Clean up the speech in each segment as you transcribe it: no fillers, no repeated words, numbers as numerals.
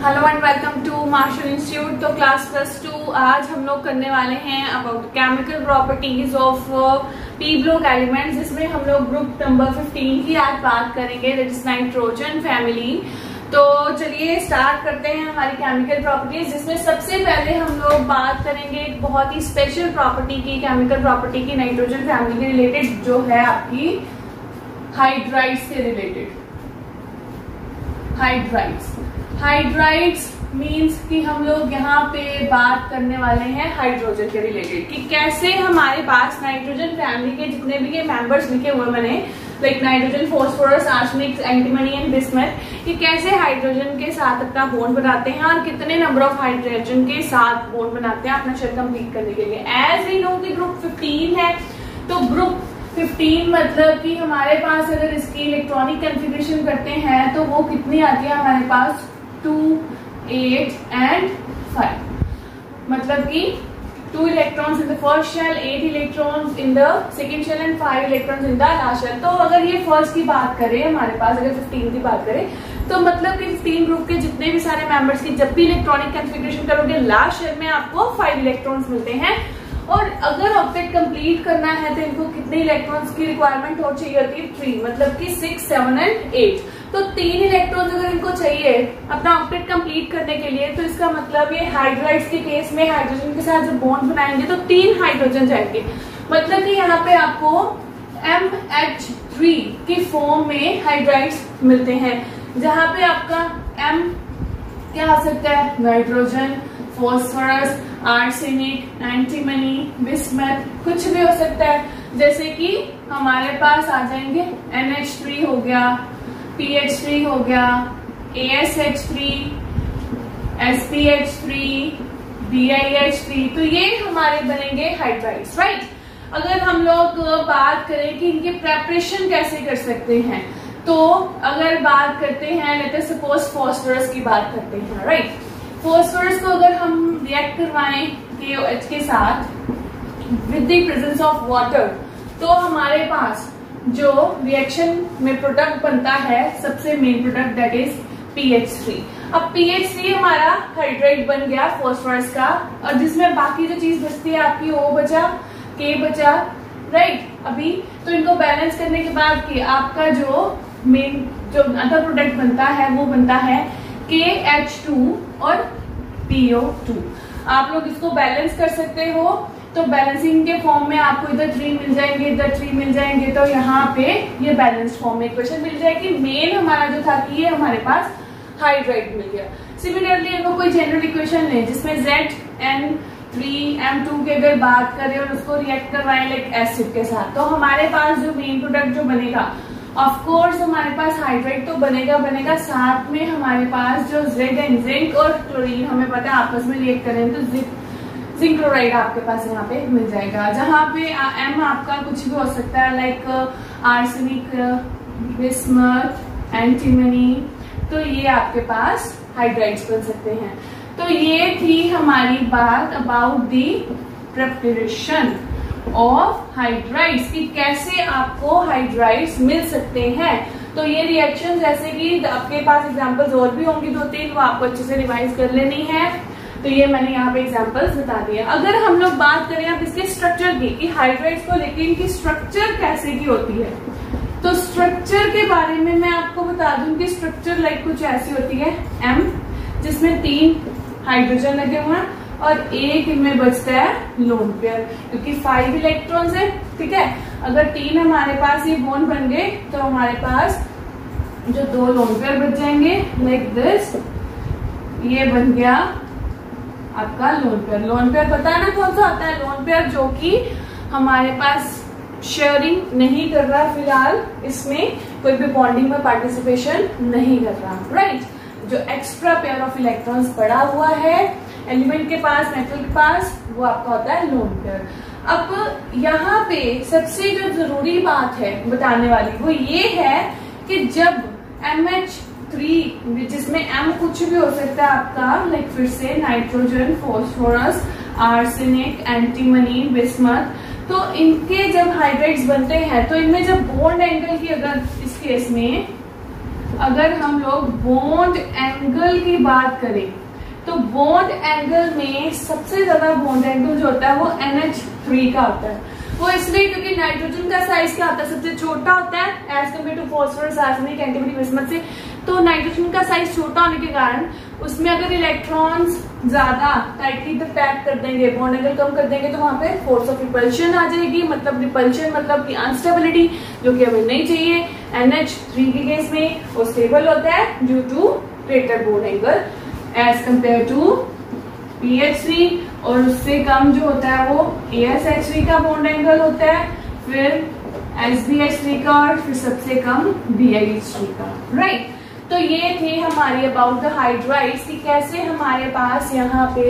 Hello and welcome to Marshall institute. तो class +2 आज हम लोग करने वाले हैं about chemical properties of P block elements, जिसमें हम लोग ग्रुप नंबर 15 की आज बात करेंगे, दैट इज नाइट्रोजन फैमिली। तो चलिए स्टार्ट करते हैं हमारी केमिकल प्रॉपर्टीज, जिसमें सबसे पहले हम लोग बात करेंगे एक बहुत ही स्पेशल प्रॉपर्टी की, केमिकल प्रॉपर्टी की नाइट्रोजन फैमिली के रिलेटेड, जो है आपकी हाइड्राइड्स से रिलेटेड। हाइड्राइड्स मीन्स कि हम लोग यहाँ पे बात करने वाले हैं हाइड्रोजन के रिलेटेड, कि कैसे हमारे पास नाइट्रोजन फैमिली के जितने भी ये मेंबर्स लिखे हुए मैंने, like nitrogen, phosphorus, arsenic, antimony and bismuth, ये कैसे हाइड्रोजन के साथ अपना बॉन्ड बनाते हैं और कितने नंबर ऑफ हाइड्रोजन के साथ बॉन्ड बनाते हैं अपना शेल कंप्लीट करने के लिए। एज वी नो कि ग्रुप 15 है, तो ग्रुप 15 मतलब कि हमारे पास अगर इसकी इलेक्ट्रॉनिक कॉन्फ़िगरेशन करते हैं तो वो कितनी आती है हमारे पास 2, 8 एंड 5, मतलब कि 2 electrons in the first shell, 8 electrons in the second shell and 5 electrons in the last shell. तो अगर ये फर्स्ट की बात करें, हमारे पास अगर 15 की बात करें, तो मतलब कि 15 ग्रुप के जितने भी सारे मेंबर्स की जब भी इलेक्ट्रॉनिक कॉन्फ़िगरेशन करोगे, लास्ट शेल में आपको 5 इलेक्ट्रॉन्स मिलते हैं। और अगर ऑक्टेट कंप्लीट करना है तो इनको कितने इलेक्ट्रॉन्स की रिक्वायरमेंट हो चाहिए होती है? 3, मतलब कि 6, 7 एंड 8। तो 3 इलेक्ट्रॉन्स अगर इनको चाहिए अपना ऑक्टेट कंप्लीट करने के लिए, तो इसका मतलब ये हाइड्राइड्स के केस में हाइड्रोजन के साथ जब बॉन्ड बनाएंगे तो 3 हाइड्रोजन जाएंगे, मतलब कि यहाँ पे आपको MH3 की फॉर्म में हाइड्राइड्स मिलते हैं, जहां पे आपका M क्या आ सकता है? Nitrogen, phosphorus, arsenic, antimony, bismuth, कुछ भी हो सकता है। जैसे कि हमारे पास आ जाएंगे NH3 हो गया, PH3 हो गया, ASH3, SPH3, BiH3, तो ये हमारे बनेंगे हाइड्राइड्स, राइट। अगर हम लोग बात करें कि इनके प्रेपरेशन कैसे कर सकते हैं, तो अगर बात करते हैं, लेट अस सपोज फास्फोरस की बात करते हैं, राइट। फास्फोरस को अगर हम रिएक्ट करवाएं KOH के साथ with the presence of water, तो हमारे पास जो रिएक्शन में प्रोडक्ट बनता है, सबसे main product, that is PH3। अब PH3 हमारा हाइड्राइड बन गया फास्फोरस का, और जिसमें बाकी जो चीज बचती है आपकी O बचा, K बचा, राइट। अभी तो इनको बैलेंस करने के बाद कि आपका जो मेन जो अदर प्रोडक्ट बनता है वो बनता है KH2 और PO2। आप लोग इसको बैलेंस कर सकते हो, तो बैलेंसिंग के फॉर्म में आपको इधर 3 मिल जाएंगे, इधर 3 मिल जाएंगे, तो यहाँ पे ये बैलेंस फॉर्म में इक्वेशन मिल जाएगी। मेन हमारा जो था कि ये हमारे पास हाइड्राइड मिल गया। सिमिलरली अगर कोई जनरल इक्वेशन ले जिसमें ZN3M2 की अगर बात करें और उसको रिएक्ट करवाएं लाइक एसिड के साथ, तो हमारे पास जो मेन प्रोडक्ट जो बनेगा, ऑफ कोर्स हमारे पास हाइड्राइड तो बनेगा, साथ में हमारे पास जो Zn, जिंक और क्लोरीन, हमें पता है आपस में रिएक्ट करें तो जिंक क्लोराइड आपके पास यहाँ पे मिल जाएगा, जहाँ पे M आपका कुछ भी हो सकता है, लाइक आर्सेनिक, बिस्मथ, एंटीमनी, तो ये आपके पास हाइड्राइड्स बन सकते हैं। तो ये थी हमारी बात about the preparation of hydrides, कि कैसे आपको हाइड्राइड्स मिल सकते हैं। तो ये रिएक्शन, जैसे कि आपके पास एग्जांपल्स और भी होंगी 2-3, वो आपको अच्छे से रिवाइज कर लेनी है, तो ये मैंने यहाँ पे एग्जांपल्स बता दिया। अगर हम लोग बात करें अब इसके स्ट्रक्चर की, कि हाइड्राइड्स को लेकर इनकी स्ट्रक्चर कैसे की होती है, तो स्ट्रक्चर के बारे में मैं आपको बता दूं कि स्ट्रक्चर लाइक कुछ ऐसी होती है, M जिसमें 3 हाइड्रोजन लगे हुए हैं और एक इनमें बचता है लोन पेयर, क्योंकि 5 इलेक्ट्रॉन्स है, ठीक है। अगर 3 हमारे पास ये बॉन्ड बन गए तो हमारे पास जो 2 लोन पेयर बच जाएंगे, लाइक दिस, ये बन गया आपका लोन पेयर। लोन पेयर पता है ना कौन सा होता है? लोन पेयर जो कि हमारे पास शेयरिंग नहीं कर रहा, फिलहाल इसमें कोई भी बॉन्डिंग में पार्टिसिपेशन नहीं कर रहा, राइट। जो एक्स्ट्रा पेयर ऑफ इलेक्ट्रॉन्स पड़ा हुआ है एलिमेंट के पास, मेटल के पास, वो आपका होता है लोन पेयर। अब यहाँ पे सबसे जो जरूरी बात है बताने वाली, वो ये है कि जब MH3, जिसमें M कुछ भी हो सकता है आपका, लाइक फिर से nitrogen, phosphorus, arsenic, antimony, bismuth, तो इनके जब हाइड्राइड्स बनते हैं तो इनमें जब बॉन्ड एंगल की, अगर इस केस में अगर हम लोग बॉन्ड एंगल एंगल की बात करें तो बॉन्ड एंगल में सबसे ज्यादा बॉन्ड एंगल जो होता है वो NH3 का होता है। वो इसलिए क्योंकि नाइट्रोजन का साइज क्या होता है, सबसे छोटा होता है as compare to phosphorus, arsenic, antimony, bismuth से। तो नाइट्रोजन का साइज छोटा होने के कारण उसमें अगर इलेक्ट्रॉन्स ज्यादा टाइटली पैक कर देंगे, बॉन्ड एंगल कम कर देंगे, तो वहां पे फोर्स ऑफ रिपल्शन आ जाएगी। मतलब रिपल्शन मतलब की अनस्टेबिलिटी, जो कि हमें नहीं चाहिए। NH3 के केस में वो स्टेबल होता है due to greater bond angle as compare to PH3, और उससे कम जो होता है वो ASH3 का बॉन्ड एंगल होता है, फिर SBH3 का, और फिर सबसे कम BH3 का। राइट, तो ये थे हमारे अबाउट द हाइड्राइड्स कि कैसे हमारे पास यहाँ पे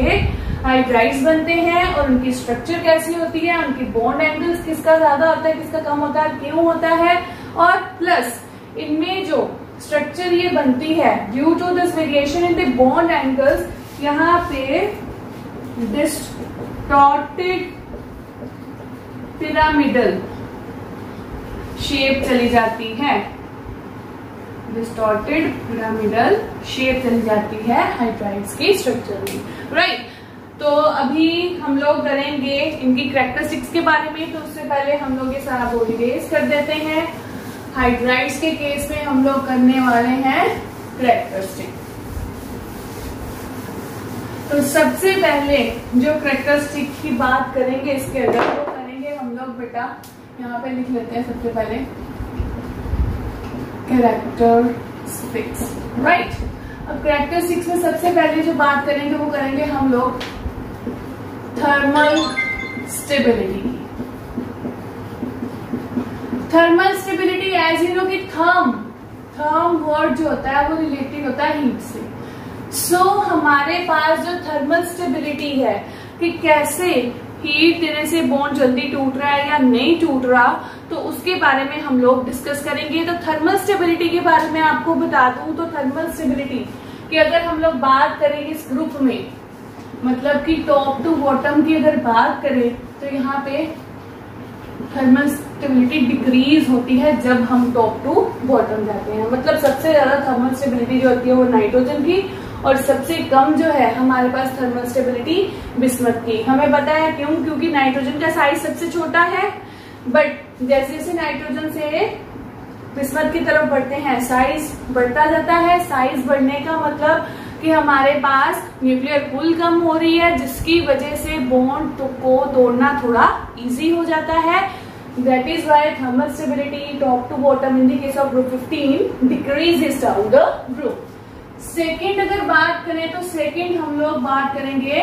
हाइड्राइड्स बनते हैं और उनकी स्ट्रक्चर कैसी होती है, उनकी बॉन्ड एंगल्स किसका ज्यादा होता है, किसका कम होता है, क्यों होता है, और प्लस इनमें जो स्ट्रक्चर ये बनती है due to this variation in the bond angles, यहाँ पे डिस्टॉर्टेड पिरामिडल शेप चली जाती है, डिस्टॉर्टेड पिरामिडल शेप चली जाती है हाइड्राइड्स की स्ट्रक्चर में। राइट, तो अभी हम लोग करेंगे इनकी कैरेक्टरिस्टिक्स के बारे में। तो उससे पहले हम लोग ये सारा बोर्ड इरेज कर देते हैं। हाइड्राइड्स के केस में हम लोग करने वाले हैं कैरेक्टरिस्टिक। तो सबसे पहले जो कैरेक्टरिस्टिक की बात करेंगे इसके अंदर वो करेंगे हम लोग, बेटा यहाँ पे लिख लेते हैं सबसे पहले कैरेक्टरिस्टिक्स। राइट, अब कैरेक्टरिस्टिक्स में सबसे पहले जो बात करेंगे वो करेंगे हम लोग thermal stability. Thermal stability as you know कि थर्म वर्ड जो होता है वो रिलेटेड होता है हीट से। सो हमारे पास जो थर्मल स्टेबिलिटी है कि कैसे हीट देने से बॉन्ड जल्दी टूट रहा है या नहीं टूट रहा, तो उसके बारे में हम लोग डिस्कस करेंगे। तो थर्मल स्टेबिलिटी के बारे में आपको बता दूं तो थर्मल स्टेबिलिटी की अगर हम लोग बात करें इस ग्रुप में, मतलब कि टॉप टू बॉटम की अगर बात करें, तो यहाँ पे थर्मल स्टेबिलिटी डिक्रीज होती है जब हम टॉप टू बॉटम जाते हैं। मतलब सबसे ज्यादा थर्मल स्टेबिलिटी जो होती है वो नाइट्रोजन की, और सबसे कम जो है हमारे पास थर्मल स्टेबिलिटी बिस्मथ की। हमें पता है क्यों, क्योंकि नाइट्रोजन का साइज सबसे छोटा है, बट जैसे जैसे नाइट्रोजन से बिस्मथ की तरफ बढ़ते हैं साइज बढ़ता जाता है। साइज बढ़ने का मतलब कि हमारे पास न्यूक्लियर पुल कम हो रही है, जिसकी वजह से बॉन्ड को तोड़ना थोड़ा इजी हो जाता है। That is why thermal stability top to bottom in the case of group 15 decreases down the group. Second अगर बात करें तो सेकेंड हम लोग बात करेंगे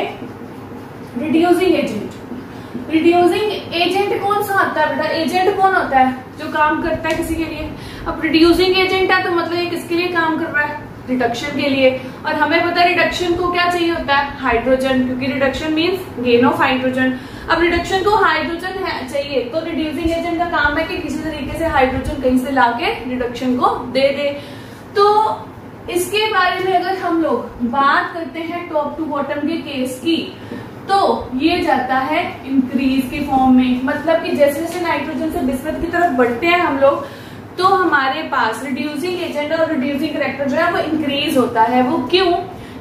रिड्यूसिंग एजेंट। रिड्यूसिंग एजेंट कौन सा आता है बेटा? एजेंट कौन होता है जो काम करता है किसी के लिए? अब रिड्यूसिंग एजेंट है तो मतलब ये किसके लिए काम कर रहा है? रिडक्शन के लिए। और हमें पता है रिडक्शन को क्या चाहिए होता है? हाइड्रोजन, क्योंकि reduction means gain of hydrogen. अब रिडक्शन को हाइड्रोजन चाहिए, तो रिड्यूसिंग एजेंट का काम है कि किसी तरीके से हाइड्रोजन कहीं से लाके रिडक्शन को दे दे। तो इसके बारे में अगर हम लोग बात करते हैं टॉप टू बॉटम के केस की, तो ये जाता है इंक्रीज के फॉर्म में। मतलब कि जैसे जैसे नाइट्रोजन से बिस्मथ की तरफ बढ़ते हैं हम लोग, तो हमारे पास रिड्यूसिंग एजेंट और रिड्यूसिंग कैरेक्टर जो है वो इंक्रीज होता है। वो क्यों?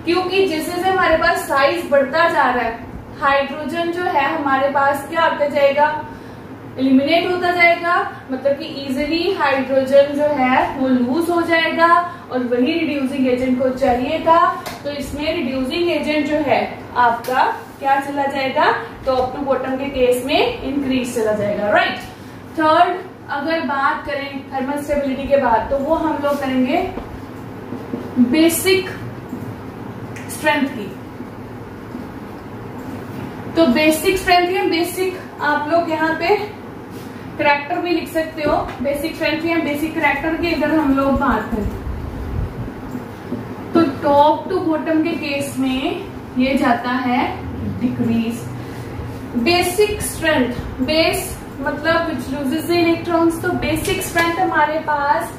क्योंकि जैसे जैसे हमारे पास साइज बढ़ता जा रहा है, हाइड्रोजन जो है हमारे पास क्या होता जाएगा? एलिमिनेट होता जाएगा। मतलब कि इजिली हाइड्रोजन जो है वो लूज हो जाएगा, और वही रिड्यूसिंग एजेंट को चाहिए था। तो इसमें रिड्यूसिंग एजेंट जो है आपका क्या चला जाएगा? टॉप टू बॉटम के केस में इंक्रीज चला जाएगा। राइट, थर्ड अगर बात करें थर्मल स्टेबिलिटी के बाद, तो वो हम लोग करेंगे बेसिक स्ट्रेंथ की। तो बेसिक स्ट्रेंथ या बेसिक आप लोग यहाँ पे करैक्टर भी लिख सकते हो। बेसिक स्ट्रेंथ या बेसिक करैक्टर की अगर हम लोग बात करें, तो टॉप टू बॉटम के केस में ये जाता है डिक्रीज। बेसिक स्ट्रेंथ, बेस मतलब विच लूजेस इलेक्ट्रॉन्स। तो बेसिक स्ट्रेंथ हमारे पास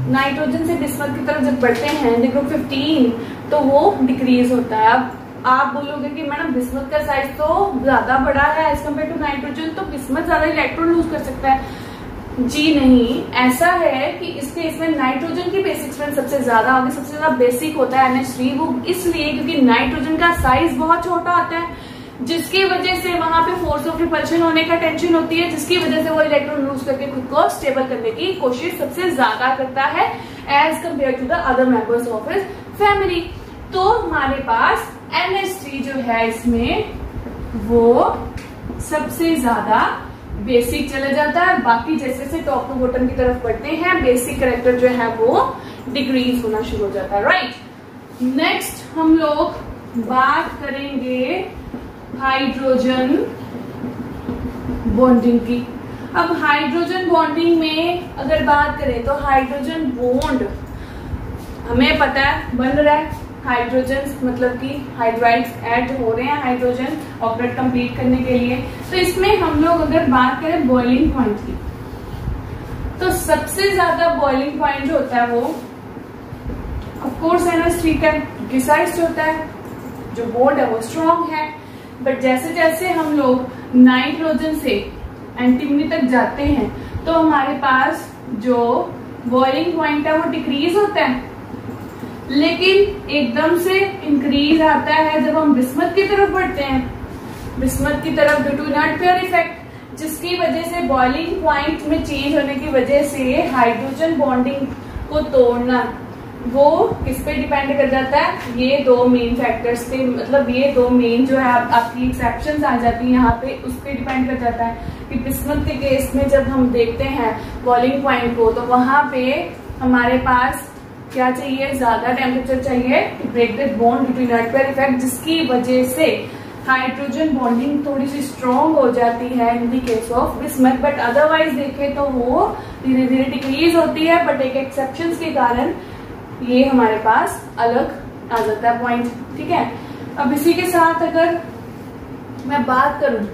नाइट्रोजन से बिस्मथ की तरफ जब बढ़ते हैं ग्रुप 15, तो वो डिक्रीज होता है। अब आप बोलोगे कि मैडम बिस्मथ का साइज तो ज्यादा बड़ा है एज कम्पेयर टू नाइट्रोजन, तो बिस्मथ ज्यादा इलेक्ट्रॉन लूज कर सकता है। जी नहीं, ऐसा है कि इस केस में नाइट्रोजन की बेसिक स्ट्रेंथ सबसे ज्यादा होगी, सबसे ज्यादा बेसिक होता है NH3, वो इसलिए क्योंकि नाइट्रोजन का साइज बहुत छोटा होता है, जिसकी वजह से वहां पे फोर्स ऑफ रिपल्शन होने का टेंशन होती है, जिसकी वजह से वो इलेक्ट्रॉन लूज करके खुद को स्टेबल करने की कोशिश सबसे ज्यादा करता है as compare to the other members of his family. तो हमारे पास NH3 जो है इसमें वो सबसे ज्यादा बेसिक चला जाता है, बाकी जैसे जैसे टॉप टू बॉटम की तरफ बढ़ते हैं बेसिक कैरेक्टर जो है वो डिक्रीज होना शुरू हो जाता है, राइट। नेक्स्ट हम लोग बात करेंगे हाइड्रोजन बॉन्डिंग की। अब हाइड्रोजन बॉन्डिंग में अगर बात करें तो हाइड्रोजन बॉन्ड हमें पता है बन रहा है, हाइड्रोजन मतलब कि हाइड्राइड्स ऐड हो रहे हैं हाइड्रोजन ऑक्टेट कंप्लीट करने के लिए। तो इसमें हम लोग अगर बात करें बॉइलिंग पॉइंट की, तो सबसे ज्यादा बॉइलिंग पॉइंट जो होता है वो ऑफ कोर्स NH3 का डिसाइड होता है, जो बॉन्ड है वो स्ट्रॉन्ग है। बट जैसे जैसे हम लोग नाइट्रोजन से एंटीमनी तक जाते हैं तो हमारे पास जो बॉइलिंग पॉइंट है वो डिक्रीज होता है, लेकिन एकदम से इंक्रीज आता है जब हम बिस्मथ की तरफ बढ़ते हैं, बिस्मथ की तरफ due to inert pair effect, जिसकी वजह से बॉइलिंग पॉइंट में चेंज होने की वजह से हाइड्रोजन बॉन्डिंग को तोड़ना वो किस पे डिपेंड कर जाता है, ये दो मेन फैक्टर्स पे, मतलब ये दो मेन जो है आपकी एक्सेप्शंस आ जाती है यहाँ पे, उस पे डिपेंड कर जाता है कि बिस्मथ के केस में जब हम देखते हैं बॉइलिंग पॉइंट को तो वहां पे हमारे पास क्या चाहिए, ज्यादा टेम्परेचर चाहिए to break the bond due to inert pair effect, जिसकी वजह से हाइड्रोजन बॉन्डिंग थोड़ी सी स्ट्रॉन्ग हो जाती है इन the case of bismuth. But otherwise देखें तो वो धीरे धीरे डिक्रीज होती है, बट एक एक्सेप्शन के कारण ये हमारे पास अलग आ जाता है पॉइंट, ठीक है। अब इसी के साथ अगर मैं बात करूं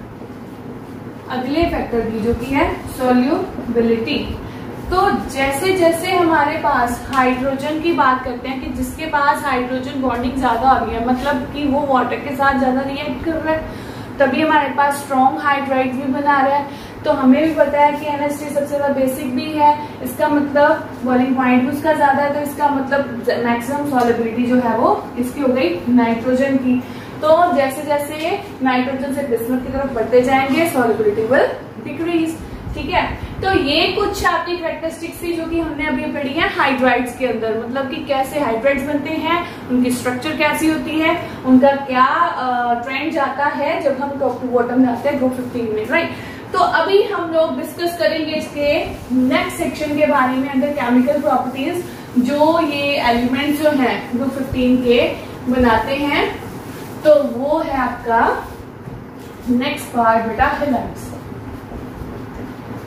अगले फैक्टर की जो कि है सोल्यूबिलिटी, तो जैसे जैसे हमारे पास हाइड्रोजन की बात करते हैं कि जिसके पास हाइड्रोजन बॉन्डिंग ज्यादा हो रही है, मतलब कि वो वाटर के साथ ज्यादा रिएक्ट कर रहा है, तभी हमारे पास स्ट्रॉन्ग हाइड्राइड भी बना रहा है। तो हमें भी पता है कि NH3 सबसे ज्यादा बेसिक भी है, इसका मतलब बॉइलिंग पॉइंट भी उसका ज्यादा है, तो इसका मतलब मैक्सिमम सॉलिबिलिटी जो है वो इसकी हो गई नाइट्रोजन की। तो जैसे जैसे नाइट्रोजन से बिस्मथ की तरफ बढ़ते जाएंगे सॉलिबिलिटी विल डिक्रीज, ठीक है। तो ये कुछ आपकी कैरेक्टरिस्टिक्स थी जो कि हमने अभी पढ़ी है हाइड्राइड्स के अंदर, मतलब कि कैसे हाइड्राइड्स बनते हैं, उनकी स्ट्रक्चर कैसी होती है, उनका क्या ट्रेंड जाता है जब हम टॉप टू बॉटम जाते हैं ग्रुप 15 में, राइट। तो अभी हम लोग डिस्कस करेंगे इसके नेक्स्ट सेक्शन के बारे में अंदर केमिकल प्रॉपर्टीज, जो ये एलिमेंट्स जो हैं ग्रुप 15 के बनाते हैं। तो वो है आपका नेक्स्ट पार्ट बेटा हैलाइड्स।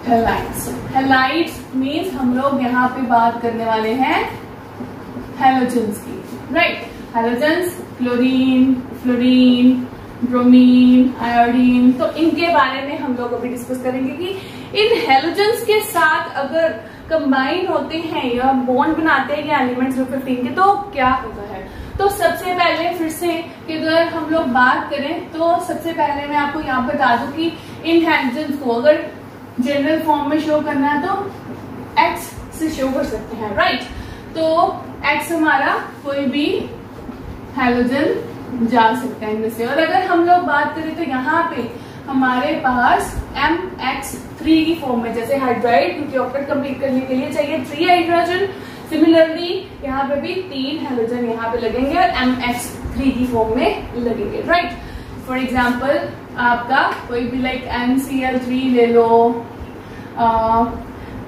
हैलाइड्स, हैलाइड्स मीन्स हम लोग यहाँ पे बात करने वाले हैं हैलोजेंस की, right. Halogens chlorine, fluorine, bromine, iodine, तो इनके बारे में हम लोग अभी डिस्कस करेंगे कि इन हैलोजेंस के साथ अगर कंबाइन होते हैं या बॉन्ड बनाते हैं या एलिमेंट्स ग्रुप 15 के तो क्या होता है। तो सबसे पहले फिर से कि अगर हम लोग बात करें तो सबसे पहले मैं आपको यहाँ बता दूं कि इन हैलोजेंस को अगर जनरल फॉर्म में शो करना है तो एक्स से शो कर सकते हैं, राइट। तो एक्स हमारा कोई भी हैलोजन जा सकता है इनमें से। और अगर हम लोग बात करें तो यहाँ पे हमारे पास MX3 की फॉर्म में, जैसे हाइड्राइड क्योंकि ऑक्टेट कंप्लीट करने के लिए चाहिए 3 हाइड्रोजन, सिमिलरली यहाँ पे भी 3 हैलोजन यहाँ पे लगेंगे और MX3 की फॉर्म में लगेंगे, राइट। फॉर एग्जाम्पल आपका कोई भी लाइक NCl3 ले लो,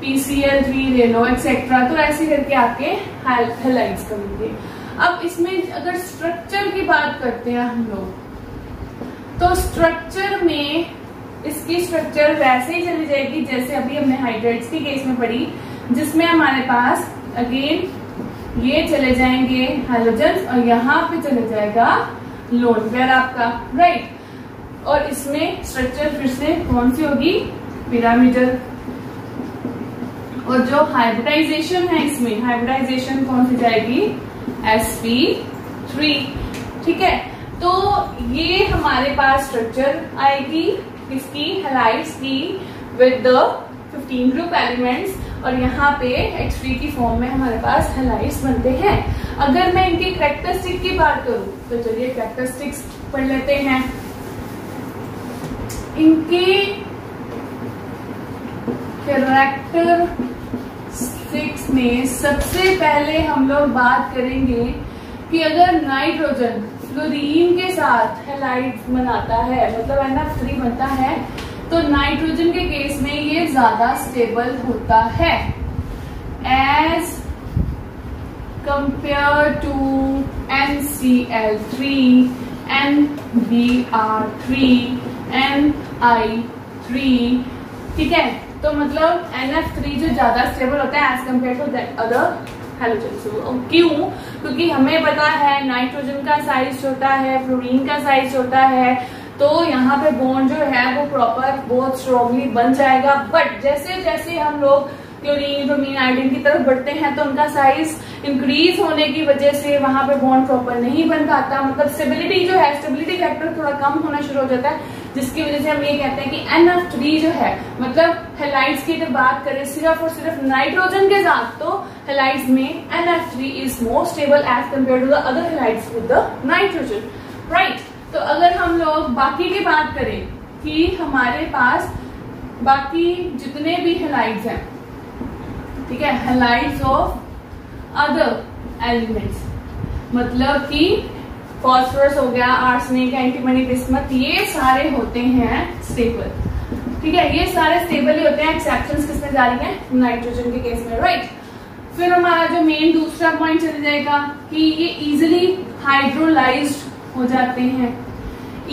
PCl3 ले लो एक्सेट्रा, तो ऐसे करके आपके हैलाइड्स बनेंगे। अब इसमें अगर स्ट्रक्चर की बात करते हैं हम लोग, तो स्ट्रक्चर में इसकी स्ट्रक्चर वैसे ही चली जाएगी जैसे अभी हमने हाइड्राइड्स की केस में पढ़ी, जिसमें हमारे पास अगेन ये चले जाएंगे हैलोजन और यहाँ पे चले जाएगा लोन पेयर आपका, राइट। और इसमें स्ट्रक्चर फिर से कौन सी होगी, पिरामिडल। और जो हाइब्रिडाइजेशन है इसमें हाइब्रिडाइजेशन कौन सी जाएगी, sp3, ठीक है। तो ये हमारे पास स्ट्रक्चर आएगी इसकी हैलाइड्स की विद द 15 ग्रुप एलिमेंट्स, और यहाँ पे H3 की फॉर्म में हमारे पास हैलाइड्स बनते हैं। अगर मैं इनकी कैरेक्टरिस्टिक की बात करूं तो चलिए कैरेक्टरिस्टिक्स पढ़ लेते हैं। इनकी कैरेक्टरिस्टिक्स में सबसे पहले हम लोग बात करेंगे कि अगर नाइट्रोजन फ्लोरीन के साथ हैलाइड बनाता है, मतलब NF3 बनता है, तो नाइट्रोजन के केस में ये ज्यादा स्टेबल होता है as compare to NCl3, NBr3, NI3। ठीक है, तो मतलब NF3 जो ज्यादा स्टेबल होता है as compare to that other halogen. क्यों? क्योंकि हमें पता है नाइट्रोजन का साइज छोटा है, फ्लोरीन का साइज छोटा है, तो यहाँ पे बॉन्ड जो है वो प्रॉपर बहुत स्ट्रॉन्गली बन जाएगा। बट जैसे जैसे हम लोग क्लोरीन, ब्रोमीन, आयोडीन की तरफ बढ़ते हैं तो उनका साइज इंक्रीज होने की वजह से वहां पे बॉन्ड प्रॉपर नहीं बन पाता, मतलब स्टेबिलिटी जो है, स्टेबिलिटी फैक्टर थोड़ा कम होना शुरू हो जाता है, जिसकी वजह से हम ये कहते हैं कि NF3 जो है, मतलब हैलाइड्स की अगर बात करें सिर्फ और सिर्फ नाइट्रोजन के साथ, तो हैलाइड्स में NF3 is more stable as compare to the other halides with the nitrogen, right. तो अगर हम लोग बाकी की बात करें कि हमारे पास बाकी जितने भी हैलाइड्स हैं, ठीक है, हैलाइड्स ऑफ अदर एलिमेंट्स, मतलब कि फॉस्फोरस हो गया, आर्सेनिक, एंटीमनी, बिस्मथ, ये सारे होते हैं स्टेबल। ठीक है, ये सारे स्टेबल ही होते हैं, एक्सेप्शंस किसमें जा रही है? नाइट्रोजन के केस में, राइट। फिर हमारा जो मेन दूसरा पॉइंट चल जाएगा कि ये इजिली हाइड्रोलाइज्ड हो जाते हैं।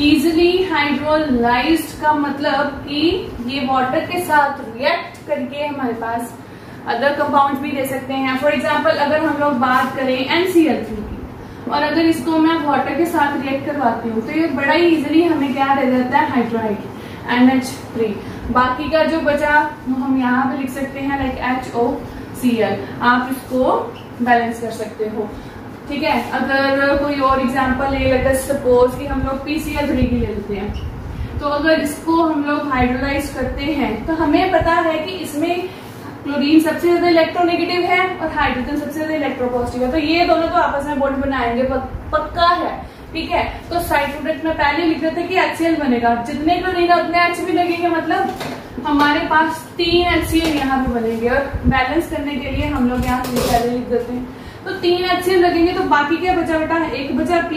इजिली हाइड्रोलाइज्ड का मतलब कि ये वाटर के साथ रिएक्ट करके हमारे पास अदर कंपाउंड भी दे सकते हैं। फॉर एग्जाम्पल अगर हम लोग बात करें NCl3 की, और अगर इसको मैं वाटर के साथ रिएक्ट करवाती हूँ तो ये बड़ा ही इजिली हमें क्या दे देता है? Hydride, NH3। बाकी का जो बचा हम यहाँ पे लिख सकते हैं लाइक HOCl, आप इसको बैलेंस कर सकते हो। ठीक है, अगर कोई और एग्जाम्पल ले लेते हैं, सपोज कि हम लोग PCl3 की ले लेते हैं, तो अगर इसको हम लोग हाइड्रोलाइज करते हैं तो हमें पता है कि इसमें क्लोरीन सबसे ज्यादा इलेक्ट्रोनेगेटिव है और हाइड्रोजन सबसे ज्यादा इलेक्ट्रोपॉजिटिव है, तो ये दोनों तो आपस में बॉन्ड बनाएंगे, पक्का है। ठीक है, तो साइड प्रोडक्ट में पहले लिख देते हैं कि HCl बनेगा, जितने क्लोरीन है उतने H भी लगेंगे, मतलब हमारे पास 3 HCl यहाँ पे बनेंगे, और बैलेंस करने के लिए हम लोग यहाँ पहले लिख देते हैं, तो 3 HCl लगेंगे। तो बाकी क्या बचा बेटा? एक बचा P,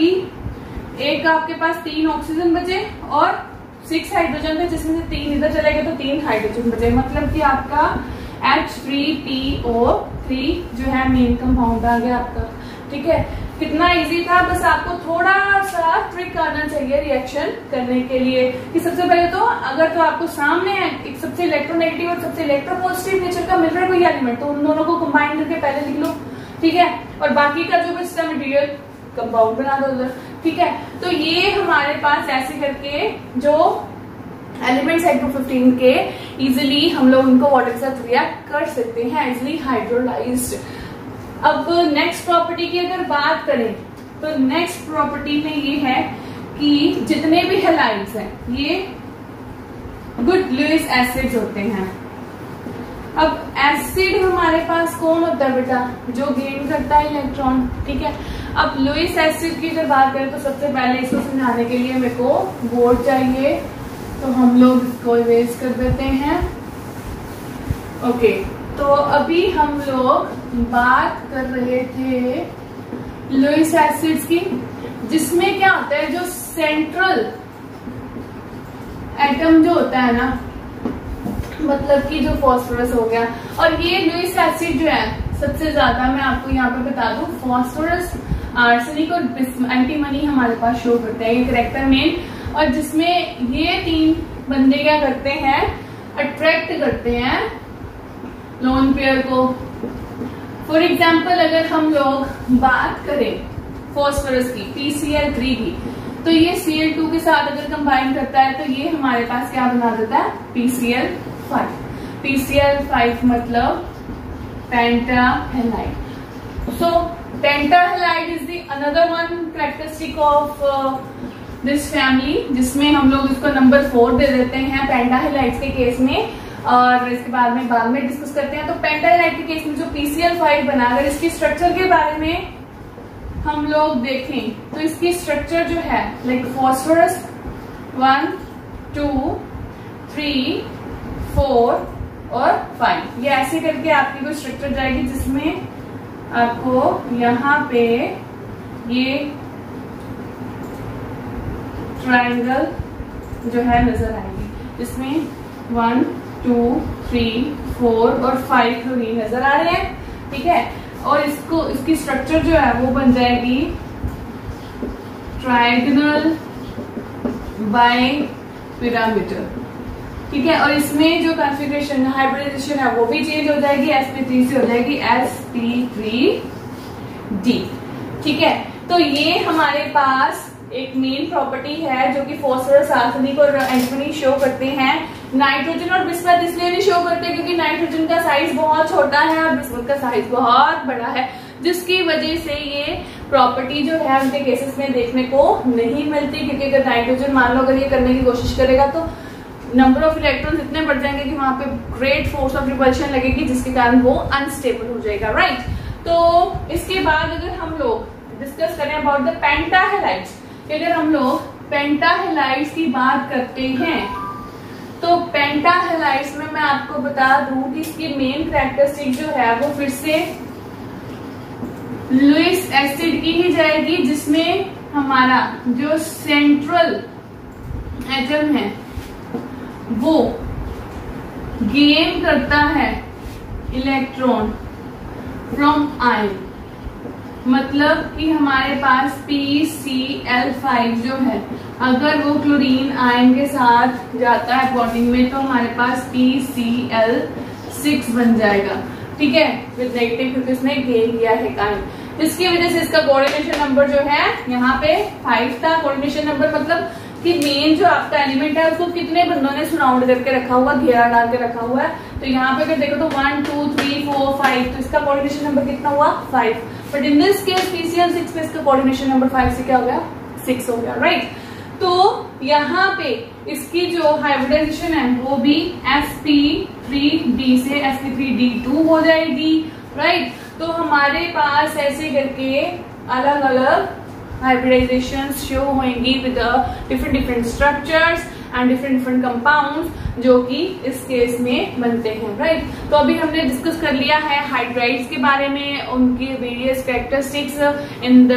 एक आपके पास 3 ऑक्सीजन बचे और 6 हाइड्रोजन थे, जिसमें से 3 इधर चले गए तो 3 हाइड्रोजन बचे, मतलब कि आपका H3PO3 जो है मेन कंपाउंड आ गया आपका। ठीक है, कितना इजी था, बस आपको थोड़ा सा ट्रिक आना चाहिए रिएक्शन करने के लिए कि सबसे पहले तो अगर तो आपको सामने एक सबसे इलेक्ट्रोनेगेटिव और सबसे इलेक्ट्रोपॉजिटिव नेचर का मिल रहा है कोई एलिमेंट, तो उन दोनों को कंबाइन करके पहले लिख लो। ठीक है, और बाकी का जो बचता मटेरियल कंपाउंड बना दो उधर। ठीक है, तो ये हमारे पास ऐसे करके जो एलिमेंट्स है 215 के, इजिली हम लोग उनको वाटर के साथ रिएक्ट कर सकते हैं, इजिली हाइड्रोलाइज्ड। अब नेक्स्ट प्रॉपर्टी की अगर बात करें तो नेक्स्ट प्रॉपर्टी में ये है कि जितने भी हैलाइड्स हैं ये गुड लुईस एसिड्स होते हैं। अब एसिड हमारे पास कौन होता है बेटा? जो गेन करता है इलेक्ट्रॉन। ठीक है, अब लुईस एसिड की अगर बात करें तो सबसे पहले इसको समझाने के लिए मेरे को बोर्ड चाहिए, तो हम लोग इसको इरेज कर देते हैं। ओके, तो अभी हम लोग बात कर रहे थे लुईस एसिड्स की, जिसमें क्या होता है, जो सेंट्रल एटम जो होता है ना, मतलब कि जो फॉस्फोरस हो गया, और ये लुईस एसिड जो है सबसे ज्यादा मैं आपको यहाँ पे बता दूं, फॉस्फोरस, आर्सेनिक और एंटीमनी हमारे पास शो करते हैं, ये कैरेक्टर मेन, और जिसमें ये 3 बंदे क्या करते हैं? अट्रैक्ट करते हैं लोन पेयर को। फॉर एग्जाम्पल अगर हम लोग बात करें फॉस्फोरस की, PCl3 की, तो ये Cl2 के साथ अगर कंबाइन करता है तो ये हमारे पास क्या बना देता है? PCl5। PCl5 मतलब pentahalide. So pentahalide is the another one characteristic of this family, जिसमें हम लोग इसको नंबर 4 दे देते हैं पेंटाहेलाइड्स के केस में। और इसके बाद में डिस्कस करते हैं। तो पेंटाहेलाइड के केस में जो PCl5 बना, अगर इसकी स्ट्रक्चर के बारे में हम लोग देखें तो इसकी स्ट्रक्चर जो है लाइक फॉस्फोरस 1 2 3 4 और 5, ये ऐसे करके आपकी कोई स्ट्रक्चर जाएगी जिसमें आपको यहाँ पे ये ट्रायंगल जो है नजर आएगी, जिसमें 1 2 3 4 और 5 क्लोरीन नजर आ रहे हैं, ठीक है। और इसकी स्ट्रक्चर जो है वो बन जाएगी ट्रायंगल बाय पिरामिडल, ठीक है। और इसमें जो कॉन्फ़िगरेशन हाइब्रिडाइजेशन है वो भी चेंज हो जाएगी, sp3 से हो जाएगी sp3d, ठीक है। तो ये हमारे पास एक मेन प्रॉपर्टी है जो कि फास्फोरस, आर्सेनिक और एंटीमनी शो करते हैं। नाइट्रोजन और बिस्मथ इसलिए नहीं शो करते क्योंकि नाइट्रोजन का साइज बहुत छोटा है और बिस्मथ का साइज बहुत बड़ा है, जिसकी वजह से ये प्रॉपर्टी जो है उनके केसेस में देखने को नहीं मिलती। क्योंकि अगर नाइट्रोजन मान लो अगर ये करने की कोशिश करेगा तो नंबर ऑफ इलेक्ट्रॉन्स इतने बढ़ जाएंगे कि वहां पे ग्रेट फोर्स ऑफ रिपल्शन लगेगी, जिसके कारण वो अनस्टेबल हो जाएगा, राइट। तो इसके बाद अगर हम लोग डिस्कस करें अबाउट द पेंटाहेलाइड्स, अगर हम लोग पेंटाहेलाइड्स की बात करते हैं तो पेंटाहेलाइड्स में मैं आपको बता दूं कि इसकी मेन कैरेक्टरिस्टिक जो है वो फिर से लुईस एसिड की ही जाएगी, जिसमें हमारा जो सेंट्रल एटम है वो गेन करता है इलेक्ट्रॉन फ्रॉम आयन, मतलब कि हमारे पास PCl5 जो है अगर वो क्लोरीन आयन के साथ जाता है बॉन्डिंग में तो हमारे पास PCl6 बन जाएगा, ठीक है, विद नेगेटिव, क्योंकि उसने गेन किया है आयन। इसकी वजह से इसका कोऑर्डिनेशन नंबर जो है यहाँ पे 5 था। कोऑर्डिनेशन नंबर मतलब कि मेन जो आपका एलिमेंट है उसको कितने बंदों ने सराउंड करके रखा हुआ, घेरा डाल के रखा हुआ है। तो यहाँ पे अगर देखो तो 1 2 3 4 5, तो इसका कोऑर्डिनेशन नंबर कितना हुआ 5। But in this case PCl6 में इसका कोऑर्डिनेशन नंबर 5 से क्या हो गया 6 हो गया, राइट। तो यहाँ पे इसकी जो हाइब्रिडाइजेशन है वो भी sp3d से sp3d2 हो जाएगी, राइट। तो हमारे पास ऐसे करके अलग अलग हाइब्रिडाइजेशन शो होंगी with different structures and different compounds जो कि इस केस में बनते हैं, राइट। तो अभी हमने डिस्कस कर लिया है हाइड्राइड्स के बारे में, उनके various characteristics in the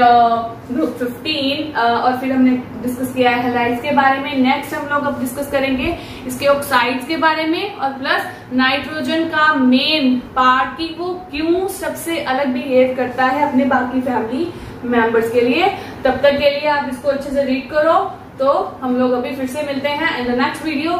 group 15 और फिर हमने डिस्कस किया है हैलाइड्स के बारे में। नेक्स्ट हम लोग अब डिस्कस करेंगे इसके ऑक्साइड्स के बारे में और प्लस नाइट्रोजन का मेन पार्ट की वो क्यों सबसे अलग बिहेव करता है अपने बाकी फैमिली मेंबर्स के लिए। तब तक के लिए आप इसको अच्छे से रीड करो। तो हम लोग अभी फिर से मिलते हैं इन द नेक्स्ट वीडियो।